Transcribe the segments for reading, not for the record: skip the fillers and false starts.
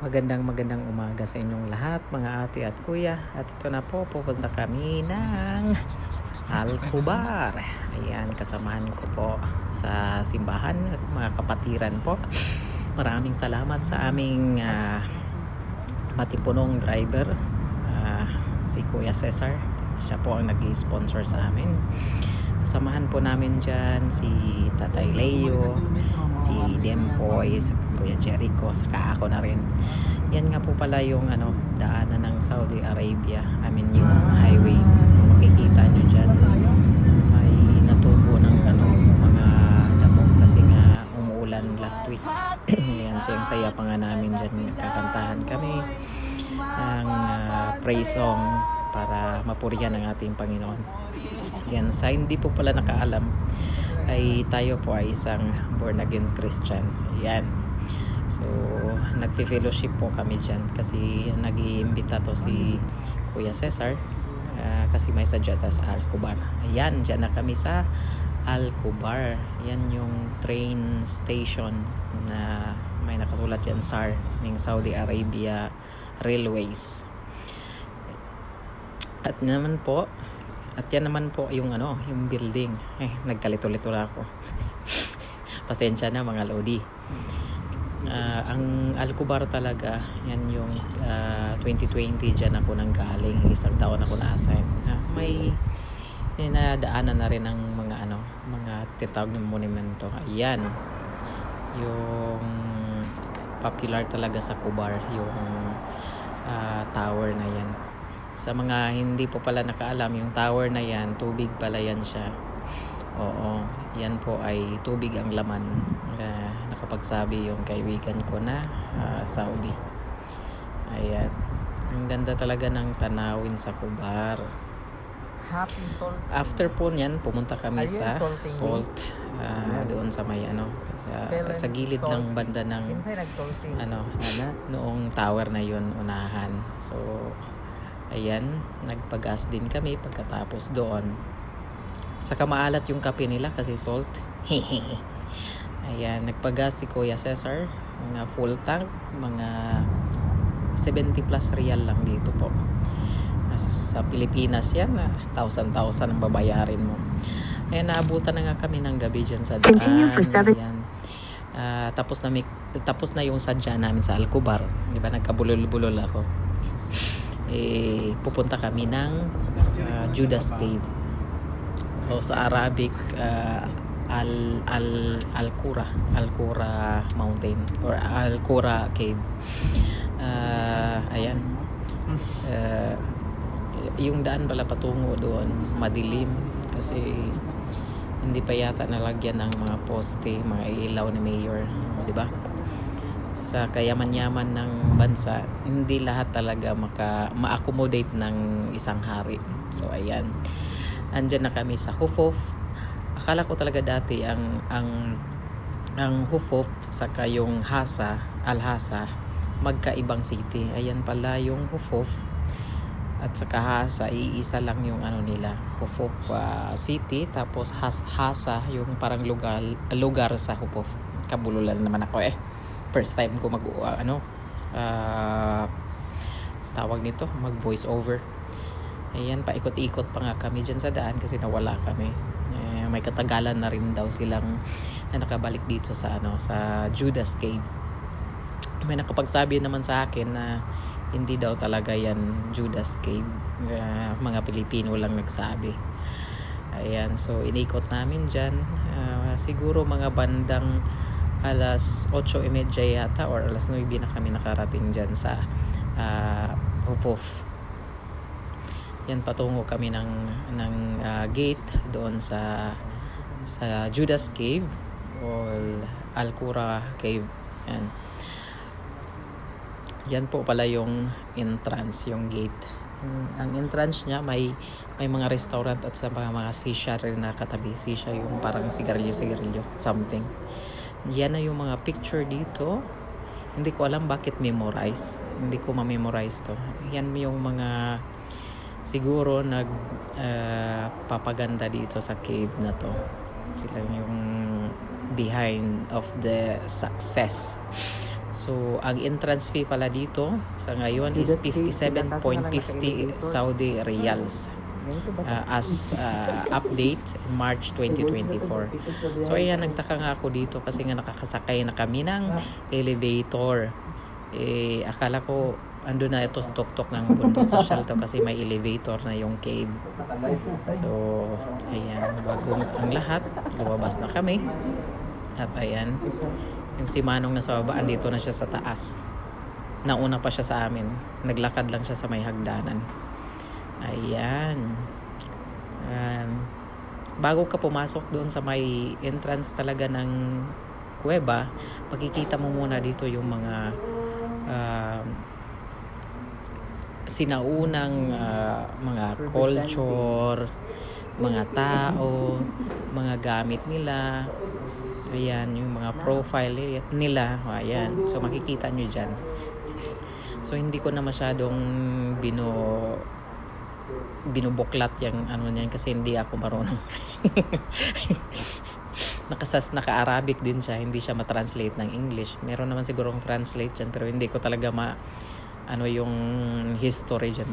Magandang umaga sa inyong lahat mga ate at kuya. At ito na po, pupunta kami ng Alcobar. Ayan, kasamahan ko po sa simbahan at mga kapatiran po. Maraming salamat sa aming matipunong driver, si Kuya Cesar. Siya po ang nag-sponsor sa amin. Kasamahan po namin dyan si Tatay Leo, si Dempoy, si Kuya Jericho, saka ako na rin. Yan nga po pala yung daanan ng Saudi Arabia. I mean yung highway. Makikita nyo dyan. May natubo ng mga damo kasi nga umuulan last week. Yan, sayang-saya pa nga namin dyan. Nagkakantahan kami ng praise song para mapurihan ang ating Panginoon. Yan, sa hindi po pala nakaalam ay tayo po ay isang born again Christian. Yan. So, nagfi-fellowship po kami dyan kasi nag-iimbita to si Kuya Cesar kasi may suggest sa Alcobar. Ayan, dyan na kami sa Alcobar. Yan yung train station na may nakasulat dyan SAR ng Saudi Arabia Railways. At yan naman po yung yung building. Nagkalito-lito na ako. Pasensya na mga lodi. Ang Alcobar talaga, yan yung 2020 dyan ako nang galing. Isang taon ako na-assign. May nadaanan na rin ng mga tinatawag ng monumento. Ayan. Yung popular talaga sa Kubar, yung tower na yan. Sa mga hindi po pala nakaalam, yung tower na yan, tubig pala yan siya. Oo, yan po ay tubig ang laman. Nakapagsabi yung kaibigan ko na Saudi. Ayan. Ang ganda talaga ng tanawin sa Kubar. Happy Salt. After po niyan, pumunta kami sa Salt. Doon sa may sa gilid ng banda ng noong tower na yun unahan. So ayan, nagpagas din kami pagkatapos doon. Saka maalat yung kape nila kasi salt. Ayan, nagpagas si Kuya Cesar. Mga full tank, mga 70 plus real lang dito po. Sa Pilipinas yan, 1,000 ang babayarin mo. Ayan, naabutan na nga kami ng gabi dyan sa daan. Continue for 7. Ayan. Tapos na yung sadya namin sa Alcobar. Diba, nagkabulol-bulol ako. Pupunta kami ng Judas Cave o sa Arabic Al-Qura Mountain or Al-Qura Cave. Ayan, yung daan pala patungo doon madilim kasi hindi pa yata nalagyan ng mga poste, mga ilaw ni mayor, di ba? Sa kayaman-yaman ng bansa, hindi lahat talaga ma-accommodate ng isang hari. So ayan, andyan na kami sa Hufuf. Akala ko talaga dati ang Hufuf saka yung Al-Hasa magkaibang city. Ayan pala yung Hufuf at saka Hasa, iisa lang yung nila. Hufuf city, tapos Hasa yung parang lugar sa Hufuf. Kabululan naman ako first time ko tawag nito, mag voice over. Ayan, paikot-ikot pa nga kami dyan sa daan kasi nawala kami. May katagalan na rin daw silang nakabalik dito sa sa Judas Cave. May nakapagsabi naman sa akin na hindi daw talaga yan Judas Cave. Mga Pilipino lang nagsabi. Ayan, so inikot namin dyan. Siguro mga bandang alas 8:30 yata or alas 9 na kami nakarating dyan sa Hufuf. Yan, patungo kami ng gate doon sa Judas Cave o Al-Qura Cave. Yan po pala yung entrance, yung gate. Ang entrance niya may mga restaurant at sa mga sisha rin na katabi. Sisha yung parang sigarilyo something. Yan na yung mga picture dito. Hindi ko alam bakit memorize. Hindi ko ma-memorize to. Yan yung mga siguro papaganda dito sa cave na to. Sila yung behind of the success So, ang entrance fee pala dito sa ngayon is 57.50 Saudi Riyals. As update in March 2024. So, ayan, nagtaka nga ako dito kasi nga nakakasakay na kami ng elevator. Akala ko ando na ito sa tuktok ng bundok social to kasi may elevator na yung cave. So, ayan, bago ang lahat, lumabas na kami. At ayan, yung si Manong nasa baba, andito na siya sa taas. Nauna pa siya sa amin. Naglakad lang siya sa may hagdanan. Ayan. Bago ka pumasok doon sa may entrance talaga ng kuweba, makikita mo muna dito yung mga sinaunang mga culture, mga tao, mga gamit nila. Ayan, yung mga profile nila. Ayan. So, makikita nyo dyan. So, hindi ko na masyadong binubuklat yung ano niyan kasi hindi ako marunong. Naka-Arabic din siya. Hindi siya ma-translate ng English. Meron naman sigurong translate dyan pero hindi ko talaga yung history dyan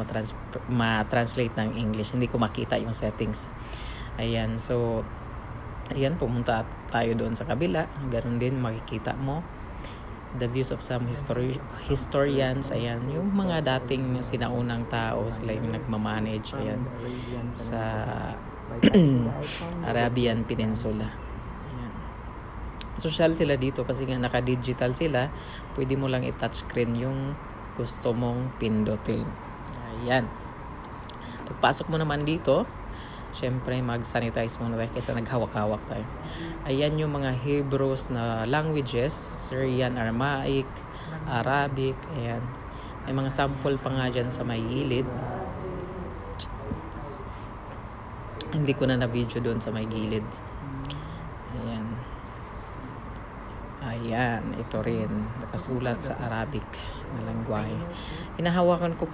ma-translate ng English. Hindi ko makita yung settings. Ayan. So, ayan, pumunta tayo doon sa kabila. Ganun din, makikita mo the views of some historians. Ayan, yung mga dating sinaunang tao, sila yung nagmamanage, ayan, sa Arabian Peninsula. Ayan. Social sila dito kasi nga naka-digital sila. Pwede mo lang i-touch screen yung gusto mong pindutin. Ayan. Pagpasok mo naman dito, syempre mag-sanitize muna tayo kasi naghawak-hawak tayo. Ayan yung mga Hebrews na languages, Syrian, Aramaic, Arabic, ayan. May mga sample pa nga dyan sa may gilid. Hindi ko na na-video doon sa may gilid. Ayan. Ayan, ito rin. Nakasulat sa Arabic na lengguwahe. Hinahawakan ko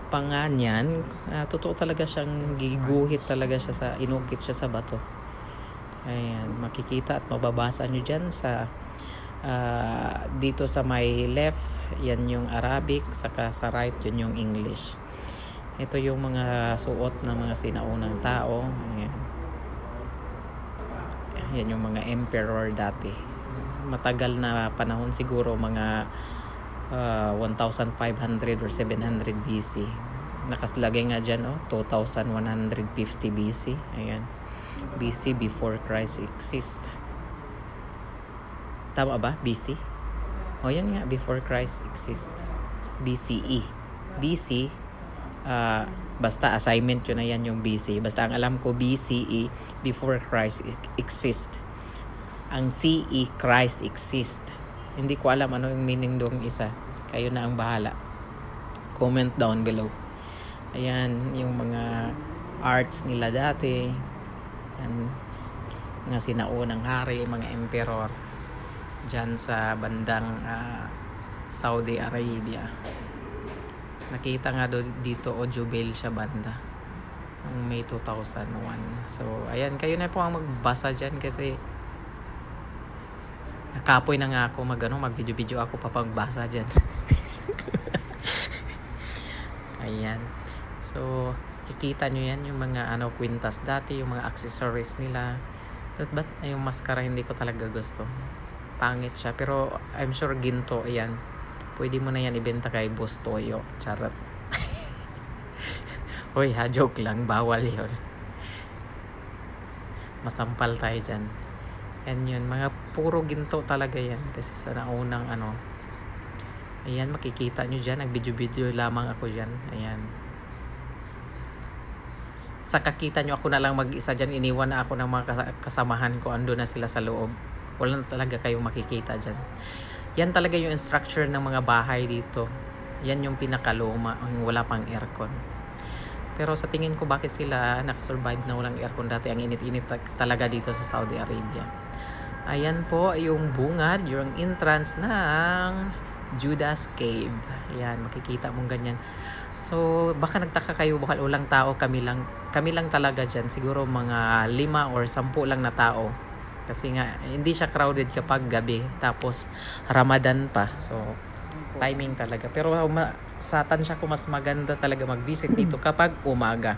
pa nga niyan, totoo talaga siyang giguhit talaga siya inukit siya sa bato. Ayan, makikita at mababasa nyo dyan sa dito sa may left, yan yung Arabic, saka sa right, yun yung English. Ito yung mga suot ng mga sinaunang tao. Ayan. Yan yung mga emperor dati. Matagal na panahon siguro, mga 1,500 or 700 BC. Nakaslagay nga dyan, 2,150 BC. Ayan. BC, before Christ exist. Tama ba? BC? Yan nga, before Christ exist. BCE. BC, basta assignment yun na yan yung BC. Basta ang alam ko, BCE, before Christ exist. Ang CE, Christ exist. Hindi ko alam ano yung meaning doong isa. Kayo na ang bahala. Comment down below. Ayan, yung mga arts nila dati. Ayan, mga sinaunang hari, mga emperor. Diyan sa bandang Saudi Arabia. Nakita nga dito, Jubail siya banda. Ang May 2001. So, ayan, kayo na po ang magbasa dyan kasi kapoy na nga ako mag-video ako pa pagbasa dyan. Ayan. So, kikita nyo yan, yung mga kwintas dati, yung mga accessories nila. Ba't yung maskara hindi ko talaga gusto. Pangit siya. Pero, I'm sure ginto, ayan. Pwede mo na yan ibenta kay Boss Toyo. Charot. Hoy, joke lang. Bawal yun. Masampal tayo dyan. Yan yun, mga puro ginto talaga yan kasi sa naunang ayan, makikita nyo dyan, nag-video lamang ako dyan, ayan. Sa kakita nyo ako na lang mag-isa dyan, iniwan na ako ng mga kasamahan ko, ando na sila sa loob, wala na talaga kayong makikita dyan. Yan talaga yung structure ng mga bahay dito, yan yung pinakaluma, yung wala pang aircon. Pero sa tingin ko, bakit sila nakasurvive na walang aircon dati? Ang init-init talaga dito sa Saudi Arabia. Ayan po yung bungad, yung entrance ng Judas Cave. Ayan, makikita mong ganyan. So, baka nagtaka kayo, baka ulang tao, kami lang talaga dyan. Siguro mga 5 or 10 lang na tao Kasi nga, hindi siya crowded kapag gabi. Tapos, Ramadan pa. So, timing talaga. Pero sa tansya ko, mas maganda talaga mag-visit dito kapag umaga.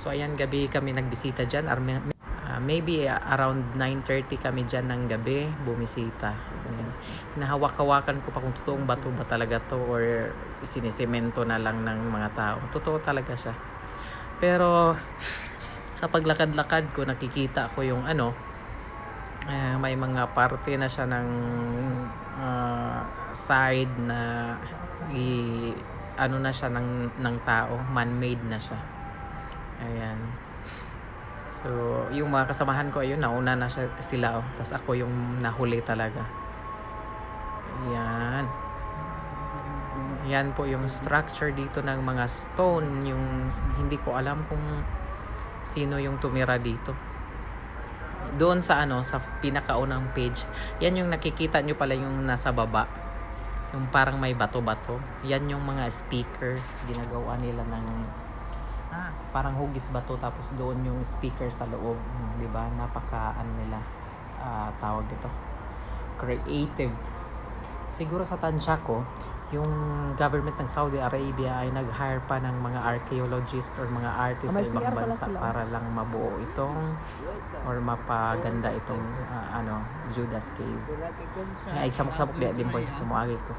So, ayan, gabi kami nagbisita dyan. Maybe around 9:30 kami dyan ng gabi bumisita. Ayan. Hinahawak-hawakan ko pa kung totoong bato ba talaga to or sinisemento na lang ng mga tao. Totoo talaga siya. Pero, sa paglakad-lakad ko, nakikita ko yung may mga parte na siya ng side na na siya ng tao, man-made na siya. Ayan. So, yung mga kasamahan ko, ayun, nauna na sila. Tapos ako yung nahuli talaga. Ayan. Yan po yung structure dito ng mga stone. Yung hindi ko alam kung sino yung tumira dito. Doon sa sa pinakaunang page, yan yung nakikita nyo pala yung nasa baba. Yung parang may bato-bato. Yan yung mga speaker. Ginagawa nila ng parang hugis bato, tapos doon yung speaker sa loob. Diba? Napaka nila tawag dito. Creative. Siguro sa tansya ko, yung government ng Saudi Arabia ay nag-hire pa ng mga archaeologists or mga artists sa ibang bansa para lang mabuo itong or mapaganda itong Judas Cave. Ay, samok-samok din po. Umuagi ko.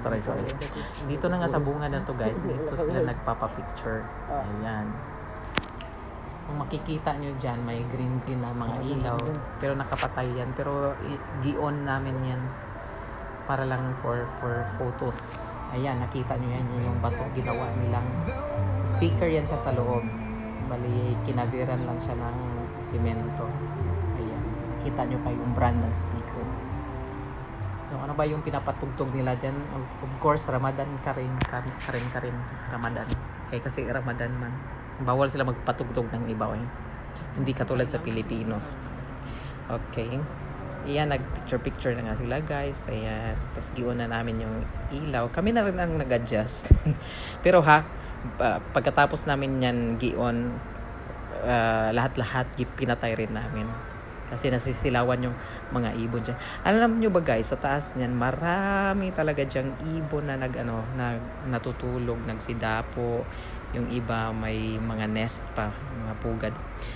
sorry. Dito na nga sa bunga na to, guys. Dito sila nagpapapicture. Ayan. Kung makikita nyo dyan, may green na mga ilaw. Pero nakapatay yan. Pero gi-on namin yan para lang for photos. Ayan, nakita nyo yan. Yung bato, ginawa nilang speaker yan siya sa loob. Bali, kinabiran lang siya ng simento. Ayan, nakita nyo pa yung brand ng speaker. So, ano ba yung pinapatugtog nila dyan? Of course, Ramadan Karim. Ramadan. Kasi Ramadan man. Bawal sila magpatugtog ng iba. Hindi katulad sa Pilipino. Okay. Ayan, nag-picture na nga sila, guys. Ayan. Tapos giwan na namin yung ilaw. Kami na rin ang nag-adjust. Pero pagkatapos namin yan gion, lahat-lahat pinatay rin namin. Kasi nasisilawan yung mga ibon dyan. Alam nyo ba, guys, sa taas niyan, marami talaga dyang ibon na natutulog, nagsidapo. Yung iba may mga nest pa, mga pugad.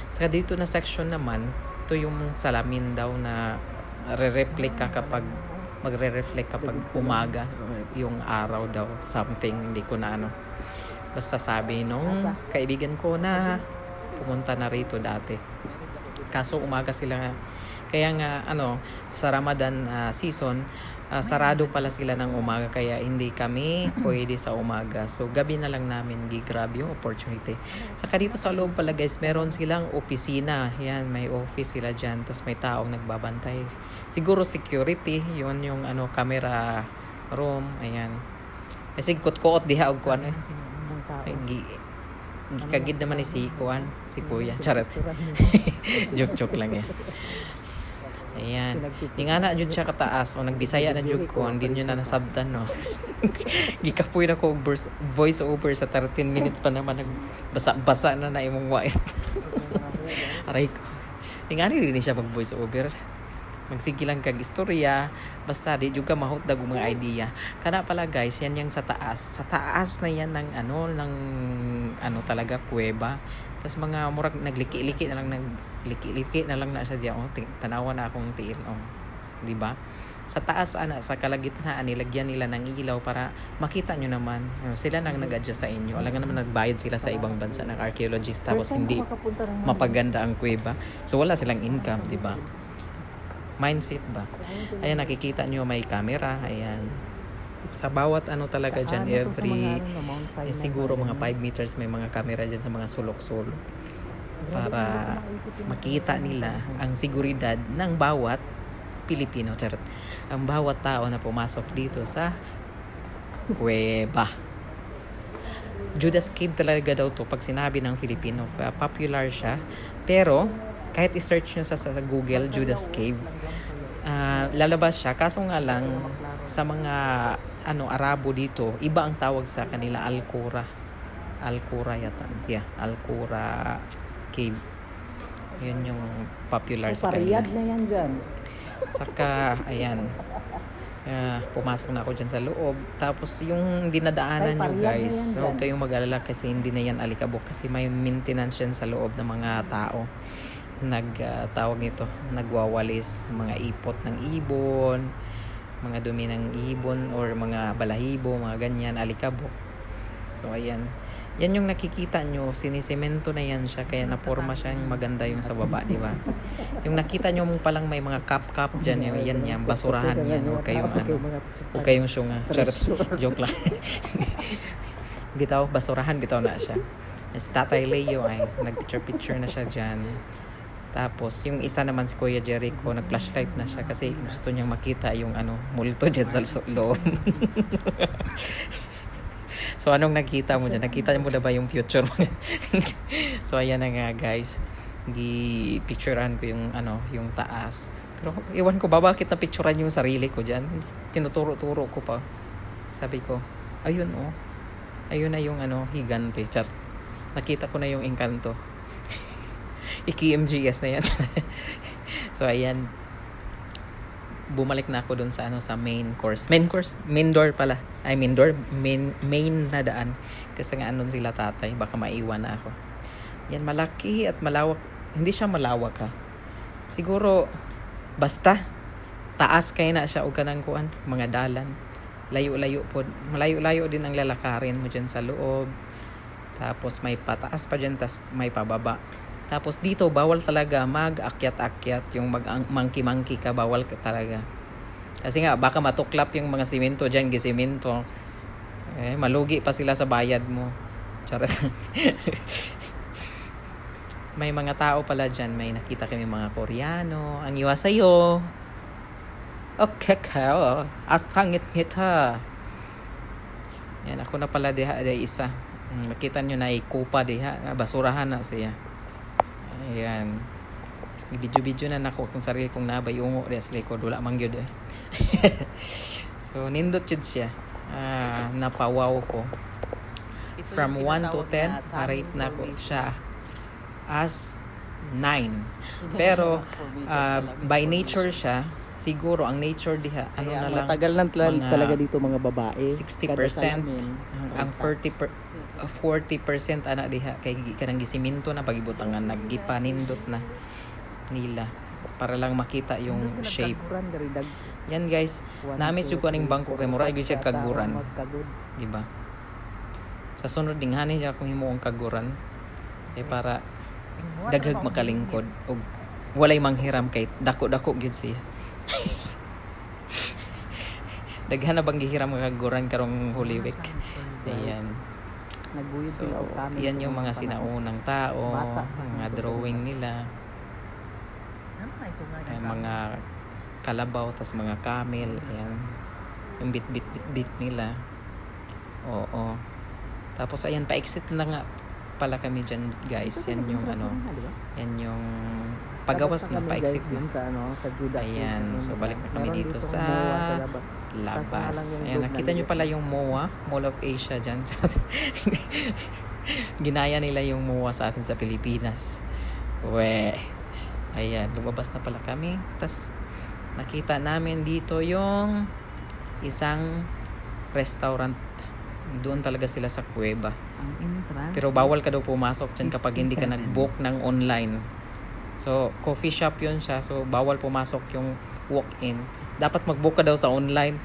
Saka dito na section naman, ito yung salamin daw na magre-reflect kapag umaga yung araw daw, something, hindi ko na basta sabi nung kaibigan ko na pumunta na rito dati, kaso umaga sila kaya nga sa Ramadan season, sarado pala sila ng umaga, kaya hindi kami pwede sa umaga. So gabi na lang namin gigrab yung opportunity. Saka dito sa loob pala, guys, meron silang opisina. Yan, may office sila dyan. Tapos may taong nagbabantay. Siguro security. Yun yung camera room. Ayan. Kasi kot-kot diha og kuan gikagid naman ni si Kuya. Charot. Joke lang yan. Ayan. Di nga na jud siya kataas o nagbisaya na jud ko, hindi nyo na nasabtan, no. Gikapoy na ko voice over sa 13 minutes pa naman nagbasa-basa na imong white. Aray ko. Di nga rin siya mag voice over. Magsige lang kag istorya, basta di juga mahutdag og mga idea. Kana pala, guys, yan yung sa taas. Sa taas na yan ng talaga kuweba. Tas mga murag nagliki-liki na lang na siya diya. Tanawa na akong tiil, di ba? Sa taas sa kalagitnaan nilagyan nila ng ilaw para makita nyo naman. Sila nang nag-adjust sa inyo. Alam nga naman nagbayad sila sa ibang bansa ng archaeologist tapos hindi mapaganda ang kuweba. So wala silang income, di ba? Mindset ba? Ayan, nakikita nyo may camera. Ayan. Sa bawat talaga dyan, siguro mga 5 meters may mga camera dyan sa mga sulok-sulok para makita nila ang seguridad ng bawat Pilipino. Ang bawat tao na pumasok dito sa kuweba. Judas Cave talaga daw to pag sinabi ng Filipino. Popular siya. Pero kahit i-search nyo sa Google, Judas Cave, lalabas siya. Kaso nga lang, sa mga Arabo dito, iba ang tawag sa kanila, Al-Qura yata. Yeah, Al-Qura Cave. Yun yung popular sa Pariyad kanila. na yan dyan. Saka, ayan. Pumasok na ako dyan sa loob. Tapos yung dinadaanan nyo guys, huwag kayong mag-alala kasi hindi na yan alikabok kasi may maintenance yan sa loob ng mga tao. Tawag nito, nagwawalis mga ipot ng ibon, mga dumi ng ibon or mga balahibo, mga ganyan, alikabok. So ayan, yan yung nakikita nyo, sinisemento na yan siya kaya naporma siyang maganda yung sa baba, di ba? Yung nakita nyo mo palang may mga cup dyan, yan, basurahan yan, huwag kayong syunga. Charot, joke lang. Bitaw, basurahan, bitaw na siya. Si Tatay Leo ay nag-picture na siya dyan. Tapos, yung isa naman si Kuya Jericho, nag-flashlight na siya kasi gusto niyang makita yung multo dyan sa loob. So, anong nakita mo dyan? Nakita mo na ba yung future mo? So, ayan na nga guys. Picturean ko yung taas. Pero, iwan ko ba bakit na-picturean yung sarili ko dyan? Tinuturo-turo ko pa. Sabi ko, ayun ayun na yung higante. Char. Nakita ko na yung engkanto. Iki-MGS na yan. So, ayan. Bumalik na ako dun sa sa main course. Main door pala. Main na daan. Kasi nga andun sila tatay. Baka maiwan na ako. Yan, malaki at malawak. Hindi siya malawak ha. Siguro, basta, taas kayo na siya o kanang kuan. Mga dalan. Layo-layo po. Malayo-layo din ang lalakarin mo dyan sa loob. Tapos may pataas pa dyan, tapos may pababa. Tapos dito, bawal talaga mag-akyat-akyat. Yung mag-monkey-monkey ka, bawal ka talaga. Kasi nga, baka matuklap yung mga simento dyan, gisimento. Malugi pa sila sa bayad mo. Charot. May mga tao pala dyan. May nakita kami mga Koreano. Ang iwa sa'yo. Okay ka. Asangit kita. Yan, ako na pala diha isa. Makita nyo na ikupa diha. Basurahan na siya. Ayan. Video na nako kung sarili kong nabay ungo des likod wala man gyud So nindot jud siya. Napawaw ko. From 1 to 10, rate na ko siya as 9. Pero by nature siya, siguro ang nature diha na lang matagal lang talaga dito mga babae. 60%. Ang 40% ana diha kay kanang gisiminto na pagibutangan naggipanindot na nila para lang makita yung shape. Yan guys, namis jud ko aning bangko kay mura gyud siya kaguran. Di ba? Sa sunod ding hani siya kung himuong kaguran para daghag makalingkod ug walay manghiram kay dako-dako gyud siya. Daghan na bang gihiram nga kaguran karong Holy Week. Ayan. So, yan yung mga sinaunang tao, mga drawing nila, mga kalabaw, tas mga camel, ayan, yung bit nila. Oo. Tapos, ayan, pa-exit na nga pala kami dyan, guys. Yan yung yan yung pagawas na, pa-exit na. Ayan, so balik na kami dito sa labas. Ayan, nakita nyo pala yung MOA, Mall of Asia dyan. Ginaya nila yung MOA sa atin sa Pilipinas. Ayan, lumabas na pala kami. Tapos, nakita namin dito yung isang restaurant. Doon talaga sila sa kuweba. Pero bawal ka daw pumasok dyan kapag hindi ka nag-book ng online. So, coffee shop yun siya. So, bawal pumasok yung walk-in. Dapat mag-book ka daw sa online.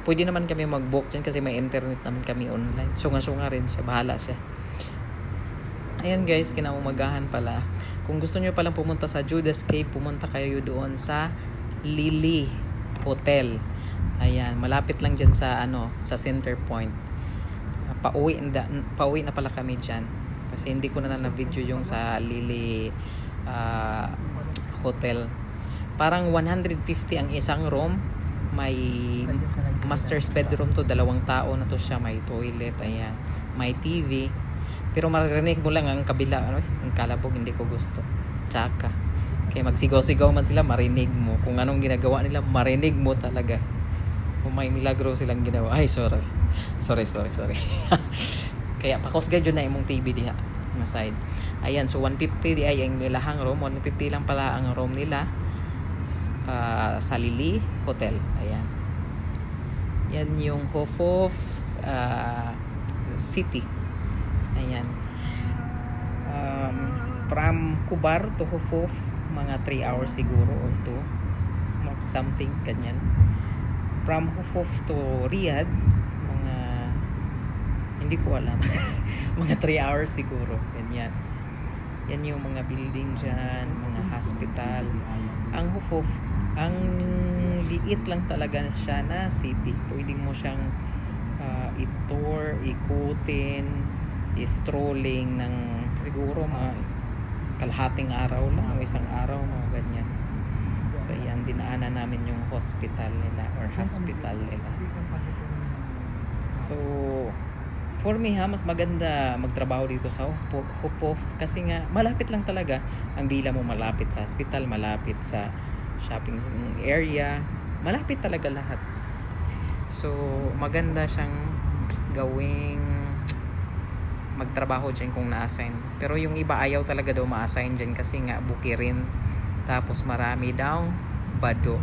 Pwede naman kami mag-book dyan kasi may internet naman kami online. Syunga-syunga rin siya. Bahala siya. Ayan guys, kinaumagahan pala. Kung gusto nyo palang pumunta sa Judas Cave, pumunta kayo doon sa Lily Hotel. Ayan, malapit lang dyan sa sa Center Point. Pauwi na pala kami dyan. Kasi hindi ko na video yung sa Lily Hotel. Parang 150 ang isang room. May master's bedroom to, 2 tao na to siya. May toilet, ayan. May TV. Pero maririnig mo lang ang kabila. Ang kalabog, hindi ko gusto. Tsaka. Kaya magsigaw-sigaw man sila, marinig mo. Kung anong ginagawa nila, marinig mo talaga. Kung may milagro silang ginawa. Ay, sorry. Kaya pakusgad yun na imong TV diha. nga side. Ayan, so 150 di ay ang nilahang room. 150 lang pala ang room nila sa Lili Hotel. Ayan. Yan yung Hofof City. Ayan. From Kubar to Hofof, mga 3 hours siguro or 2. Something, ganyan. From Hofof to Riyadh, mga hindi ko alam. Mga 3 hours siguro. Ganyan. Yan yung mga building dyan, mga hospital. Ang Hofof, ang liit lang talaga siya na city. Pwede mo siyang i-tour, ikutin, i-strolling ng siguro mga kalahating araw lang o isang araw, mga ganyan. So yan, dinaanan namin yung hospital nila or hospital nila. So for me mas maganda magtrabaho dito sa Hofof kasi nga malapit lang talaga ang villa mo, malapit sa hospital, malapit sa shopping area, malapit talaga lahat. So maganda siyang gawing magtrabaho dyan kung na-assign. Pero yung iba ayaw talaga daw ma-assign dyan kasi nga bukirin, tapos marami daw bado.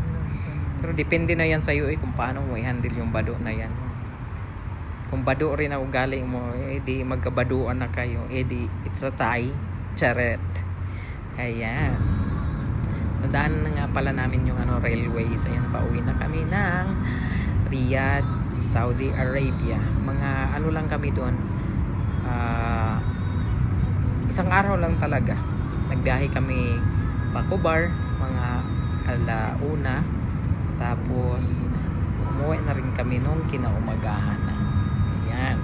Pero depende na yan sa iyo kung paano mo i-handle yung bado na yan. Kung bado rin ang ugali mo, di magkabaduan na kayo, di it's a tie. Charet. Ayan. Nadaan na nga pala namin yung railways. Ayan, pauwi na kami ng Riyadh, Saudi Arabia. Mga lang kami doon. Isang araw lang talaga. Nagbiyahe kami pa Kubar, mga 1:00. Tapos umuwi na rin kami nung kinaumagahan na. Ayan.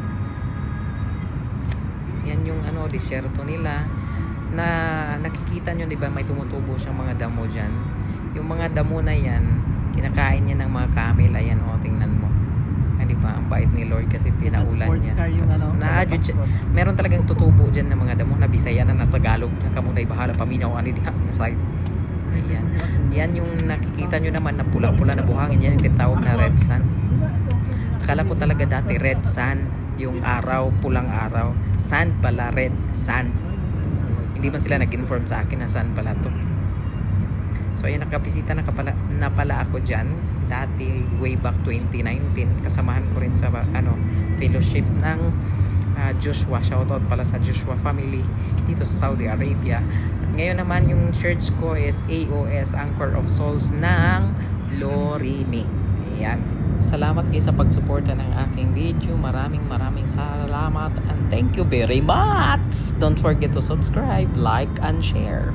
Yan yung disyerto nila na nakikita nyo, di ba, may tumutubo siyang mga damo dyan. Yung mga damo na yan, kinakain niya ng mga camel. Ayan, tingnan mo. Di ba, ang bait ni Lord kasi pinaulan niya. Tapos meron talagang tutubo dyan ng mga damo na Bisaya na Tagalog na kamunay bahala paminaw diha na side. Ayan. Yan yung nakikita nyo naman na pula-pula na buhangin. Yan yung tinatawag na red sun. Akala ko talaga dati red sun, yung araw, pulang araw. Sand pala, red sand. Hindi man sila nag-inform sa akin na saan pala to. So ayun, nakabisita na pala ako dyan dati way back 2019. Kasamahan ko rin sa fellowship ng Joshua. Shoutout pala sa Joshua family dito sa Saudi Arabia. At ngayon naman yung church ko is AOS, Anchor of Souls ng Lorime. Ayan. Salamat kayo sa pagsuporta ng aking video. Maraming salamat and thank you very much. Don't forget to subscribe, like, and share.